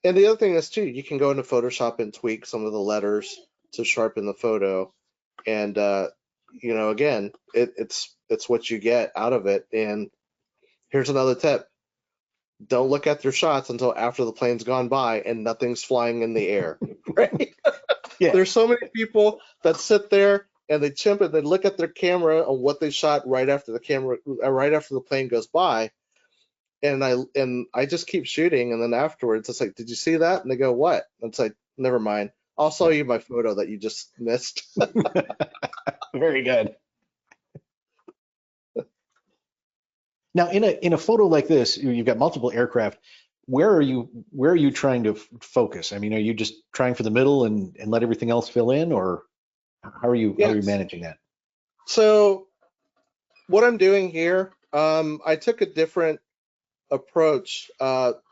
and the other thing is too, you can go into Photoshop and tweak some of the letters to sharpen the photo, and you know, again, it's what you get out of it. And here's another tip: don't look at your shots until after the plane's gone by and nothing's flying in the air, right? yeah, There's so many people that sit there and they chimp and they look at their camera on what they shot right after the plane goes by, and I just keep shooting, and then afterwards it's like, did you see that? And they go, what? And it's like, never mind, I'll show you my photo that you just missed. very good. Now, in a photo like this, you've got multiple aircraft. Where are you trying to focus? I mean, are you just trying for the middle and let everything else fill in, or how are you managing that? So what I'm doing here, I took a different approach. So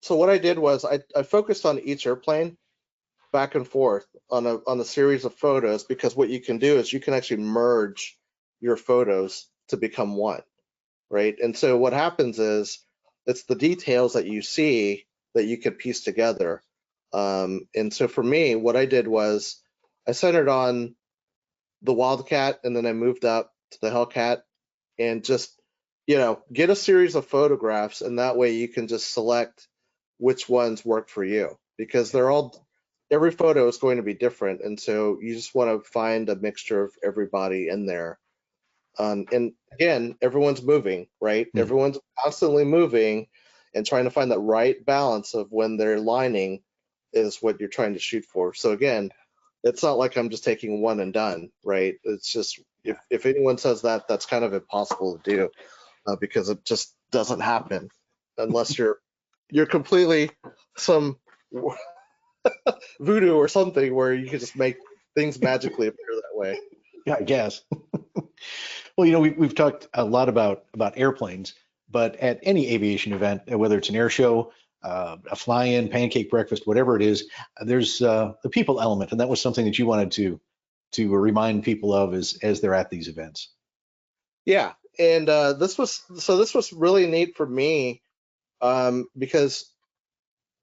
what I did was I focused on each airplane back and forth on a series of photos, because what you can do is you can actually merge your photos to become one, right? And so what happens is it's the details that you see that you could piece together. And so for me, what I did was I centered on the Wildcat, and then I moved up to the Hellcat, and just, you know, get a series of photographs, and that way you can just select which ones work for you, because every photo is going to be different, and so you just want to find a mixture of everybody in there. And again, everyone's moving, right? Everyone's constantly moving, and trying to find that right balance of when they're lining is what you're trying to shoot for. So again, it's not like I'm just taking one and done, right? It's just, if anyone says that, that's kind of impossible to do, because it just doesn't happen unless you're you're completely some voodoo or something where you can just make things magically appear that way. Yeah, I guess. Well, we've talked a lot about airplanes, but at any aviation event, whether it's an air show, a fly-in, pancake breakfast, whatever it is, there's the people element, and that was something that you wanted to remind people of as they're at these events. Yeah, and this was really neat for me because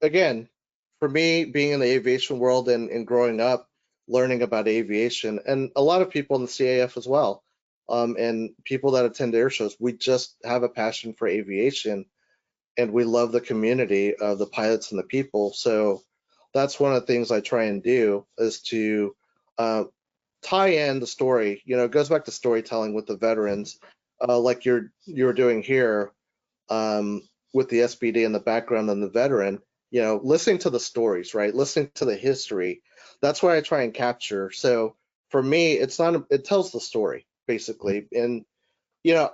again, for me being in the aviation world and growing up learning about aviation, and a lot of people in the CAF as well, and people that attend air shows, we just have a passion for aviation and we love the community of the pilots and the people. So that's one of the things I try and do is to uh, tie in the story. It goes back to storytelling with the veterans, like you're doing here with the SBD in the background and the veteran. Listening to the stories, right? Listening to the history. That's what I try and capture. So for me, it tells the story basically. And you know,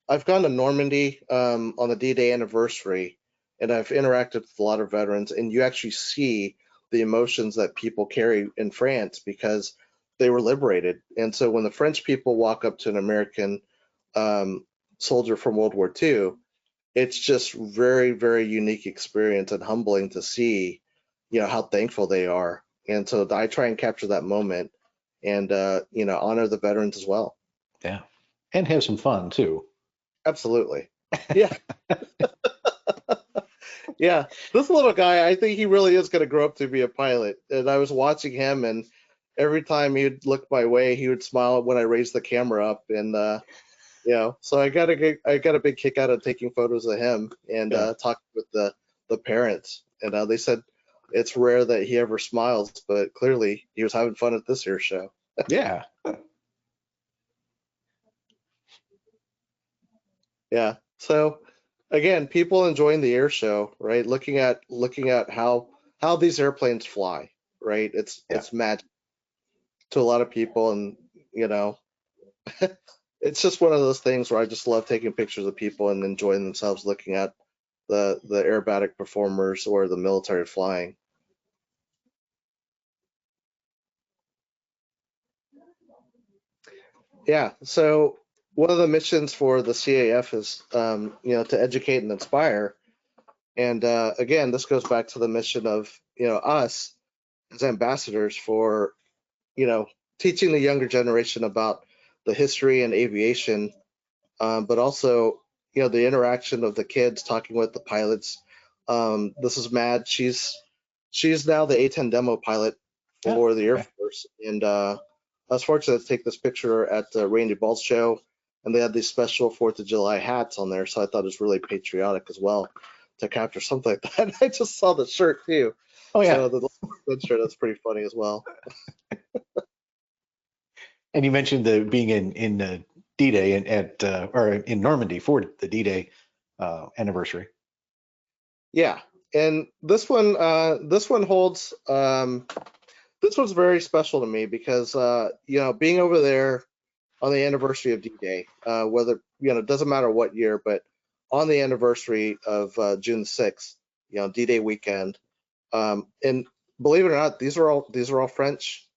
I've gone to Normandy on the D-Day anniversary, and I've interacted with a lot of veterans, and you actually see the emotions that people carry in France because they were liberated. And so when the French people walk up to an American soldier from World War II, it's just very, very unique experience and humbling to see, how thankful they are. And so I try and capture that moment and, honor the veterans as well. Yeah, and have some fun too. Absolutely. Yeah. Yeah. This little guy, I think he really is going to grow up to be a pilot. And I was watching him, and every time he'd look my way, he would smile when I raised the camera up. And, so I got a big kick out of taking photos of him and Yeah. talking with the parents. And they said it's rare that he ever smiles, but clearly he was having fun at this year's show. Yeah. Yeah. So again, people enjoying the air show, right? Looking at how these airplanes fly, right? Yeah. It's magic to a lot of people, and you know, it's just one of those things where I just love taking pictures of people and enjoying themselves looking at the aerobatic performers or the military flying. Yeah. So one of the missions for the CAF is, to educate and inspire. And again, this goes back to the mission of, us as ambassadors for, you know, teaching the younger generation about the history and aviation, but also, the interaction of the kids talking with the pilots. This is Mad. She's now the A-10 demo pilot Oh, for the Air okay. Force, and I was fortunate to take this picture at the Randy Ball's show, and they had these special 4th of July hats on there, so I thought it was really patriotic as well to capture something like that. I just saw the shirt too, Oh yeah. so the shirt, that's pretty funny as well. And you mentioned the being in D-Day and at or in Normandy for the D-Day anniversary. Yeah, and this one holds. This one's very special to me because being over there on the anniversary of D-Day, whether it doesn't matter what year, but on the anniversary of June 6th, D-Day weekend, and believe it or not, these are all French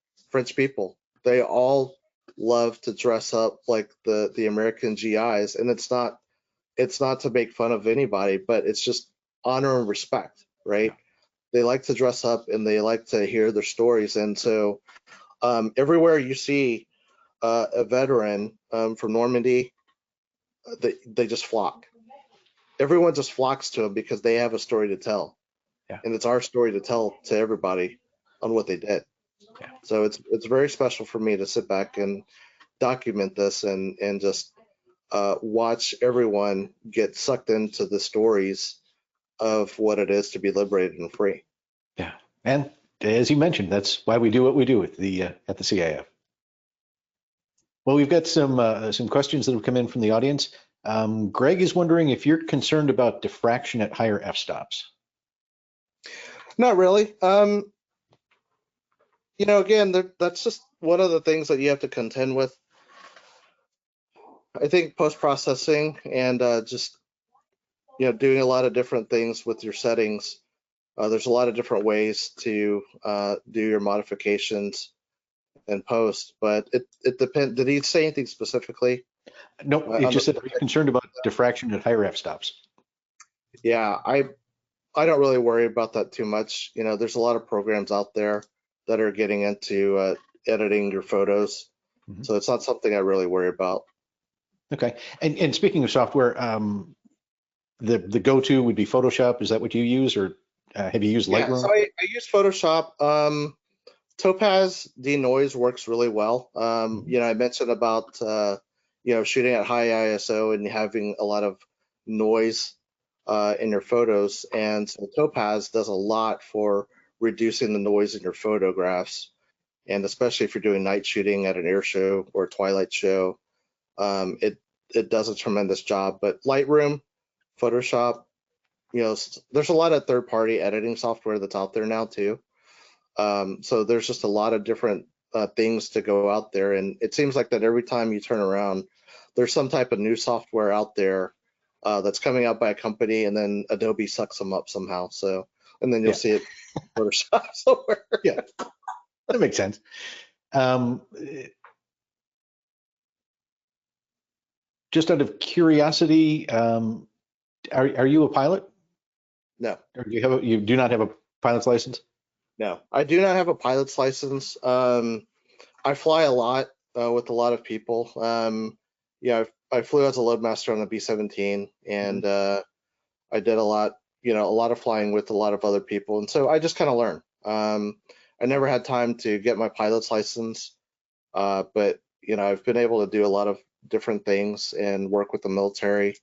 people. They all love to dress up like the American GIs, and it's not to make fun of anybody, but it's just honor and respect, right? Yeah. They like to dress up and they like to hear their stories. And so everywhere you see a veteran from Normandy, they just flock. Everyone just flocks to them because they have a story to tell. Yeah. And it's our story to tell to everybody on what they did. Yeah. So it's very special for me to sit back and document this and just watch everyone get sucked into the stories of what it is to be liberated and free. Yeah. And as you mentioned, that's why we do what we do at the CAF. Well, we've got some questions that have come in from the audience. Greg is wondering if you're concerned about diffraction at higher f-stops. Not really. Again, that's just one of the things that you have to contend with. I think post-processing and just doing a lot of different things with your settings. There's a lot of different ways to do your modifications and post, but it depends. Did he say anything specifically? No, it On just said, are you concerned about diffraction at high ref stops? Yeah, I don't really worry about that too much. There's a lot of programs out there that are getting into editing your photos, Mhm. so it's not something I really worry about. Okay. And speaking of software, the go-to would be Photoshop. Is that what you use, or have you used Yeah, so Lightroom? I use Photoshop. Topaz denoise works really well. Mhm. I mentioned about shooting at high ISO and having a lot of noise in your photos, and so Topaz does a lot for reducing the noise in your photographs, and especially if you're doing night shooting at an air show or a twilight show, it does a tremendous job. But Lightroom, Photoshop, there's a lot of third-party editing software that's out there now too. So there's just a lot of different things to go out there, and it seems like that every time you turn around, there's some type of new software out there that's coming out by a company, and then Adobe sucks them up somehow. So, and then you'll Yeah, see it in Photoshop somewhere. yeah, that makes sense. Um, just out of curiosity, are you a pilot, No, or you do not have a pilot's license? no, I do not have a pilot's license. I fly a lot with a lot of people. Yeah, I flew as a loadmaster on the B-17, and Mhm. I did a lot of flying with a lot of other people, and so I just kind of learn. I never had time to get my pilot's license, but I've been able to do a lot of different things and work with the military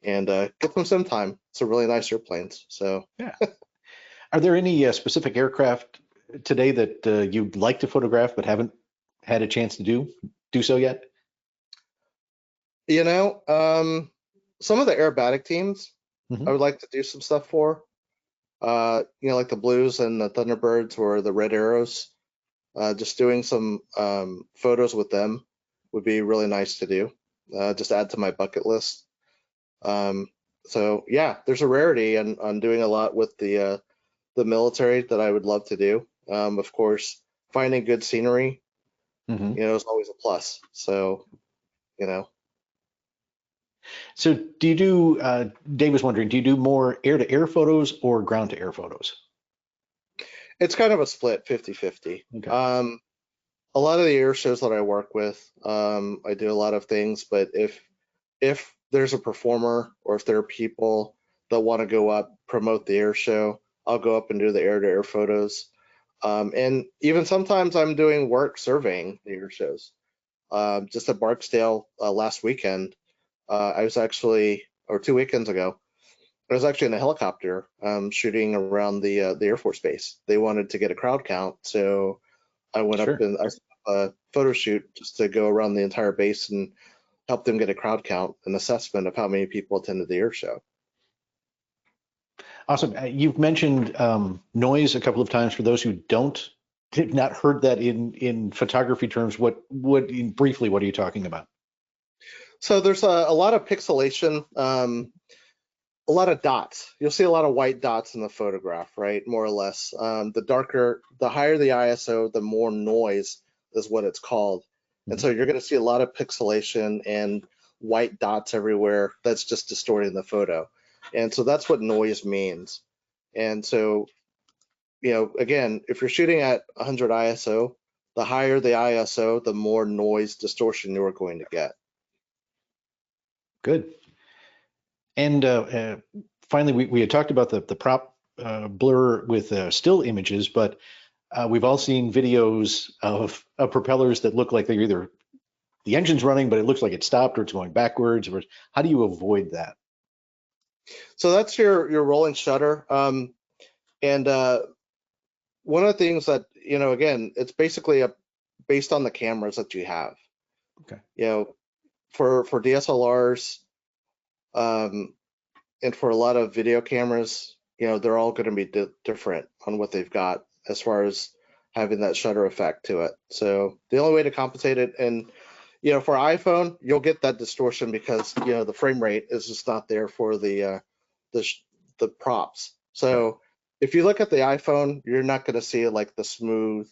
and get them time. It's a really nice airplanes. So Yeah. Are there any specific aircraft today that you'd like to photograph but haven't had a chance to do so yet? you know, um, some of the aerobatic teams I Hmm. would like to do some stuff for. Like the Blues and the Thunderbirds or the Red Arrows. Just doing some photos with them would be really nice to do. Just add to my bucket list. Um, so yeah, there's a rarity on doing a lot with the military that I would love to do. Of course, finding good scenery, Hmm. is always a plus. So, you know, So do you do, Dave was wondering, do you do more air-to-air photos or ground-to-air photos? it's kind of a split 50-50. Okay. A lot of the air shows that I work with, I do a lot of things, but if there's a performer or if there are people that want to go up, promote the air show, I'll go up and do the air-to-air photos. And even sometimes I'm doing work surveying the air shows. Just at Barksdale last weekend, I was actually, or 2 weekends ago, I was actually in a helicopter shooting around the Air Force Base. They wanted to get a crowd count, so I went up Sure. and I set up a photo shoot just to go around the entire base and help them get a crowd count, an assessment of how many people attended the air show. Awesome. You've mentioned noise a couple of times. For those who did not heard that in photography terms, briefly, what are you talking about? So there's a lot of pixelation, a lot of dots. You'll see a lot of white dots in the photograph, right? More or less. The higher the ISO, the more noise is what it's called. And Mhm. so you're going to see a lot of pixelation and white dots everywhere. That's just distorting the photo. And so that's what noise means. And so, again, if you're shooting at 100 ISO, the higher the ISO, the more noise distortion you're going to get. Good. And finally, we had talked about the prop blur with still images, but we've all seen videos of propellers that look like they're either the engine's running, but it looks like it stopped or it's going backwards. Or how do you avoid that? So that's your rolling shutter. And one of the things that, again, it's basically based on the cameras that you have. Okay. For DSLRs, um, and for a lot of video cameras, they're all going to be different on what they've got as far as having that shutter effect to it. So the only way to compensate it, and for iPhone, you'll get that distortion because the frame rate is just not there for the the props. So if you look at the iPhone, you're not going to see like the smooth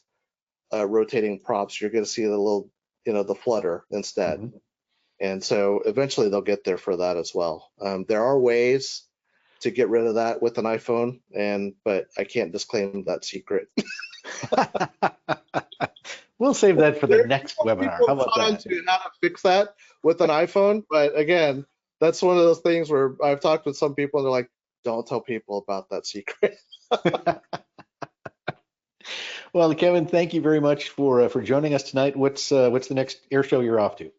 rotating props. You're going to see the little, the flutter instead. Mhm. And so eventually they'll get there for that as well. There are ways to get rid of that with an iPhone, but I can't disclaim that secret. We'll save that for the There are next people webinar. How about trying that? to how to fix that with an iPhone, but again, that's one of those things where I've talked with some people and they're like, "Don't tell people about that secret." Well, Kevin, thank you very much for joining us tonight. What's the next air show you're off to?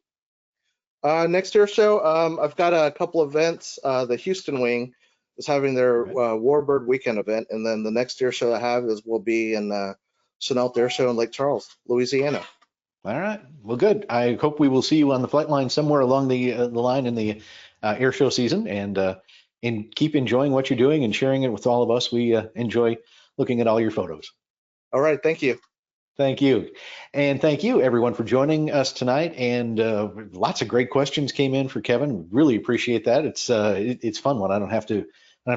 Next year show, I've got a couple events. The Houston wing is having their Okay. Warbird weekend event, and then the next air show I have will be in Chenault Air Show in Lake Charles, Louisiana. All right. Well, good. I hope we will see you on the flight line somewhere along the line in the air show season, and keep enjoying what you're doing and sharing it with all of us. We enjoy looking at all your photos. All right, thank you. Thank you. And thank you everyone for joining us tonight. And lots of great questions came in for Kevin. Really appreciate that. It's fun when I don't have to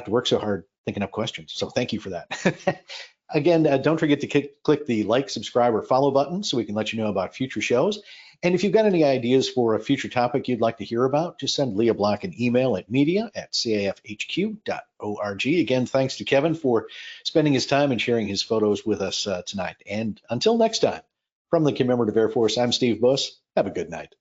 work so hard thinking up questions. So thank you for that. Again, don't forget to click the like, subscribe, or follow button so we can let you know about future shows. And if you've got any ideas for a future topic you'd like to hear about, just send Leah Block an email at media@cafhq.org. Again, thanks to Kevin for spending his time and sharing his photos with us tonight. And until next time, from the Commemorative Air Force, I'm Steve Buss. Have a good night.